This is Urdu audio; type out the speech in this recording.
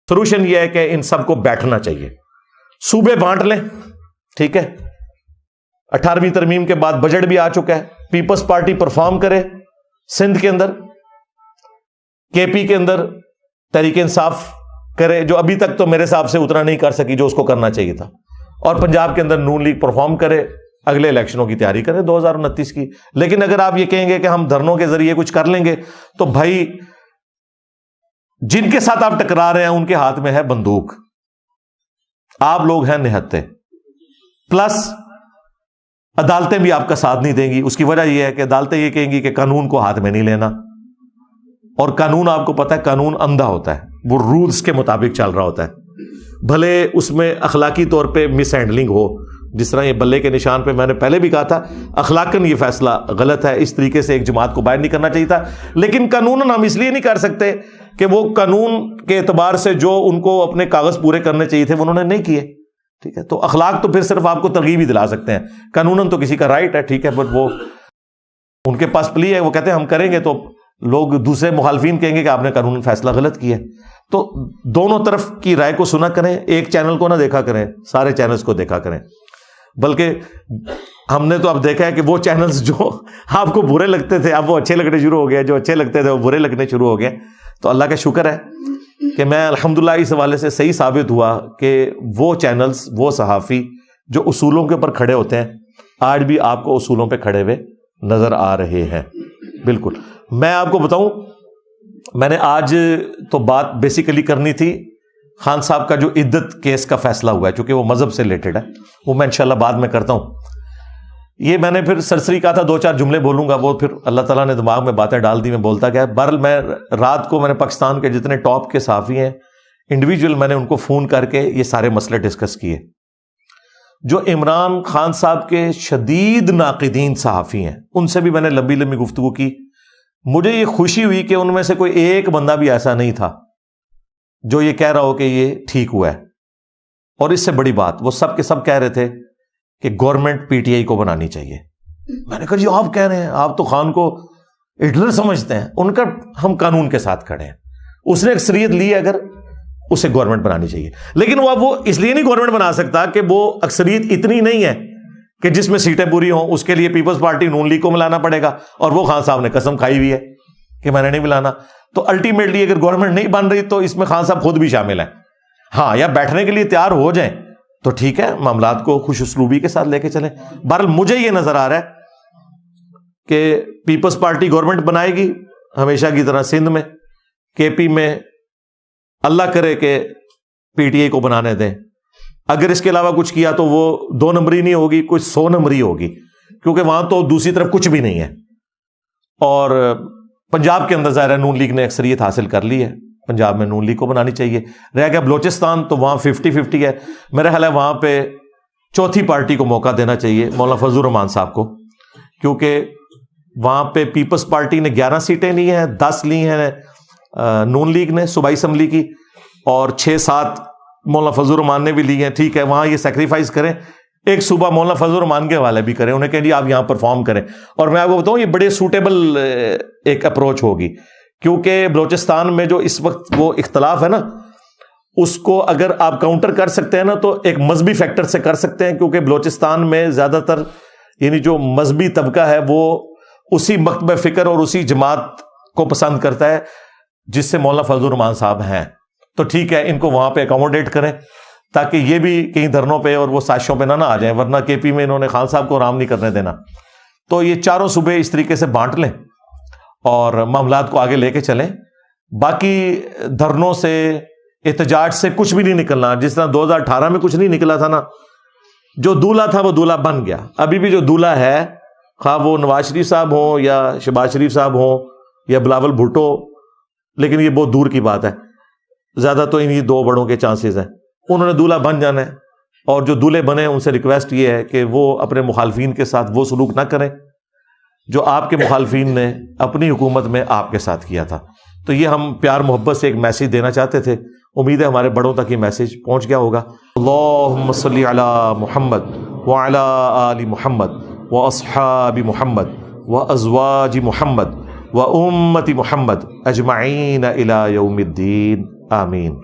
سولوشن یہ ہے کہ ان سب کو بیٹھنا چاہیے, صوبے بانٹ لیں, ٹھیک ہے, 18ویں ترمیم کے بعد بجٹ بھی آ چکا ہے, پیپلز پارٹی پرفارم کرے سندھ کے اندر, کے پی کے اندر تحریک انصاف کرے جو ابھی تک تو میرے حساب سے اتنا نہیں کر سکی جو اس کو کرنا چاہیے تھا, اور پنجاب کے اندر نون لیگ پرفارم کرے, اگلے الیکشنوں کی تیاری کرے 2029 کی. لیکن اگر آپ یہ کہیں گے کہ ہم دھرنوں کے ذریعے کچھ کر لیں گے تو بھائی جن کے ساتھ آپ ٹکرا رہے ہیں ان کے ہاتھ میں ہے بندوق, آپ لوگ ہیں نہتے, پلس عدالتیں بھی آپ کا ساتھ نہیں دیں گی. اس کی وجہ یہ ہے کہ عدالتیں یہ کہیں گی کہ قانون کو ہاتھ میں نہیں لینا, اور قانون آپ کو پتہ ہے قانون اندھا ہوتا ہے, وہ رولز کے مطابق چل رہا ہوتا ہے, بھلے اس میں اخلاقی طور پہ مس ہینڈلنگ ہو. جس طرح یہ بلے کے نشان پہ میں نے پہلے بھی کہا تھا, اخلاقاً یہ فیصلہ غلط ہے, اس طریقے سے ایک جماعت کو باہر نہیں کرنا چاہیے تھا. لیکن قانون ہم اس لیے نہیں کر سکتے کہ وہ قانون کے اعتبار سے جو ان کو اپنے کاغذ پورے کرنے چاہیے تھے وہ انہوں نے نہیں کیے, ٹھیک ہے. تو اخلاق تو پھر صرف آپ کو ترغیب ہی دلا سکتے ہیں, قانوناً تو کسی کا رائٹ ہے, ٹھیک ہے, بٹ وہ ان کے پاس پلی ہے, وہ کہتے ہیں ہم کریں گے, تو لوگ دوسرے مخالفین کہیں گے کہ آپ نے قانون فیصلہ غلط کیا ہے. تو دونوں طرف کی رائے کو سنا کریں, ایک چینل کو نہ دیکھا کریں, سارے چینلز کو دیکھا کریں. بلکہ ہم نے تو اب دیکھا ہے کہ وہ چینلز جو آپ کو برے لگتے تھے اب وہ اچھے لگنے شروع ہو گئے, جو اچھے لگتے تھے وہ برے لگنے شروع ہو گئے. تو اللہ کا شکر ہے کہ میں الحمدللہ اس حوالے سے صحیح ثابت ہوا کہ وہ چینلز, وہ صحافی جو اصولوں کے اوپر کھڑے ہوتے ہیں آج بھی آپ کو اصولوں پہ کھڑے ہوئے نظر آ رہے ہیں. بالکل. میں آپ کو بتاؤں, میں نے آج تو بات بیسیکلی کرنی تھی خان صاحب کا جو عدت کیس کا فیصلہ ہوا ہے, چونکہ وہ مذہب سے ریلیٹڈ ہے, وہ میں انشاءاللہ بعد میں کرتا ہوں. یہ میں نے پھر سرسری کہا تھا 2-4 جملے بولوں گا, وہ پھر اللہ تعالیٰ نے دماغ میں باتیں ڈال دی, میں بولتا گیا. بہرحال میں رات کو میں نے پاکستان کے جتنے ٹاپ کے صحافی ہیں انڈیویجول میں نے ان کو فون کر کے یہ سارے مسئلے ڈسکس کیے. جو عمران خان صاحب کے شدید ناقدین صحافی ہیں ان سے بھی میں نے لمبی لمبی گفتگو کی. مجھے یہ خوشی ہوئی کہ ان میں سے کوئی ایک بندہ بھی ایسا نہیں تھا جو یہ کہہ رہا ہو کہ یہ ٹھیک ہوا ہے. اور اس سے بڑی بات, وہ سب کے سب کہہ رہے تھے کہ گورنمنٹ پی ٹی آئی کو بنانی چاہیے. میں نے کہا جی آپ کہہ رہے ہیں, آپ تو خان کو ہٹلر سمجھتے ہیں. ان کا ہم قانون کے ساتھ کھڑے ہیں, اس نے اکثریت لی ہے, اگر اسے گورنمنٹ بنانی چاہیے. لیکن وہ اس لیے نہیں گورنمنٹ بنا سکتا کہ وہ اکثریت اتنی نہیں ہے کہ جس میں سیٹیں پوری ہوں. اس کے لیے پیپلز پارٹی نون لیگ کو ملانا پڑے گا, اور وہ خان صاحب نے قسم کھائی ہوئی ہے کہ میں نے نہیں ملانا. تو الٹیمیٹلی اگر گورنمنٹ نہیں بن رہی تو اس میں خان صاحب خود بھی شامل ہیں. ہاں, یا بیٹھنے کے لیے تیار ہو جائیں تو ٹھیک ہے, معاملات کو خوش اسلوبی کے ساتھ لے کے چلیں. بہرحال مجھے یہ نظر آ رہا ہے کہ پیپلز پارٹی گورنمنٹ بنائے گی ہمیشہ کی طرح سندھ میں, کے پی میں اللہ کرے کہ پی ٹی آئی کو بنانے دیں. اگر اس کے علاوہ کچھ کیا تو وہ 2 نمبری نہیں ہوگی, کچھ 100 نمبری ہوگی, کیونکہ وہاں تو دوسری طرف کچھ بھی نہیں ہے. اور پنجاب کے اندر ظاہر نون لیگ نے اکثریت حاصل کر لی ہے, پنجاب میں نون لیگ کو بنانی چاہیے. رہ گیا بلوچستان, تو وہاں 50-50 ہے. میرا خیال ہے وہاں پہ چوتھی پارٹی کو موقع دینا چاہیے, مولانا فضل الرحمان صاحب کو, کیونکہ وہاں پہ پیپلز پارٹی نے 11 سیٹیں لی ہیں, 10 لی ہیں نون لیگ نے صوبائی اسمبلی کی, اور 6-7 مولانا فضل الرحمان نے بھی لی ہیں. ٹھیک ہے, وہاں یہ سیکریفائز کریں, ایک صوبہ مولانا فضل الرحمان کے حوالے بھی کریں, انہیں کہیں جی آپ یہاں پرفارم کریں. اور میں آپ کو بتاؤں یہ بڑے سوٹیبل ایک اپروچ ہوگی, کیونکہ بلوچستان میں جو اس وقت وہ اختلاف ہے نا, اس کو اگر آپ کاؤنٹر کر سکتے ہیں نا تو ایک مذہبی فیکٹر سے کر سکتے ہیں, کیونکہ بلوچستان میں زیادہ تر یعنی جو مذہبی طبقہ ہے وہ اسی مکتب فکر اور اسی جماعت کو پسند کرتا ہے جس سے مولانا فضل الرحمان صاحب ہیں. تو ٹھیک ہے, ان کو وہاں پہ اکوموڈیٹ کریں تاکہ یہ بھی کہیں دھرنوں پہ اور وہ سازشوں پہ نہ آ جائیں, ورنہ کے پی میں انہوں نے خان صاحب کو آرام نہیں کرنے دینا. تو یہ چاروں صوبے اس طریقے سے بانٹ لیں اور معاملات کو آگے لے کے چلیں. باقی دھرنوں سے, احتجاج سے کچھ بھی نہیں نکلنا. جس طرح 2018 میں کچھ نہیں نکلا تھا نا, جو دولہا تھا وہ دولہا بن گیا. ابھی بھی جو دولہا ہے, خواہ وہ نواز شریف صاحب ہوں یا شہباز شریف صاحب ہوں یا بلاول بھٹو, لیکن یہ بہت دور کی بات ہے, زیادہ تو انہی 2 بڑوں کے چانسز ہیں. انہوں نے دولہا بن جانا ہے, اور جو دولہے بنے ان سے ریکویسٹ یہ ہے کہ وہ اپنے مخالفین کے ساتھ وہ سلوک نہ کریں جو آپ کے مخالفین نے اپنی حکومت میں آپ کے ساتھ کیا تھا. تو یہ ہم پیار محبت سے ایک میسج دینا چاہتے تھے. امید ہے ہمارے بڑوں تک یہ میسج پہنچ گیا ہوگا. اللہم صلی علی محمد وعلی آل محمد واصحاب محمد وازواج محمد وامت محمد اجمعین الی یوم الدین. آمین.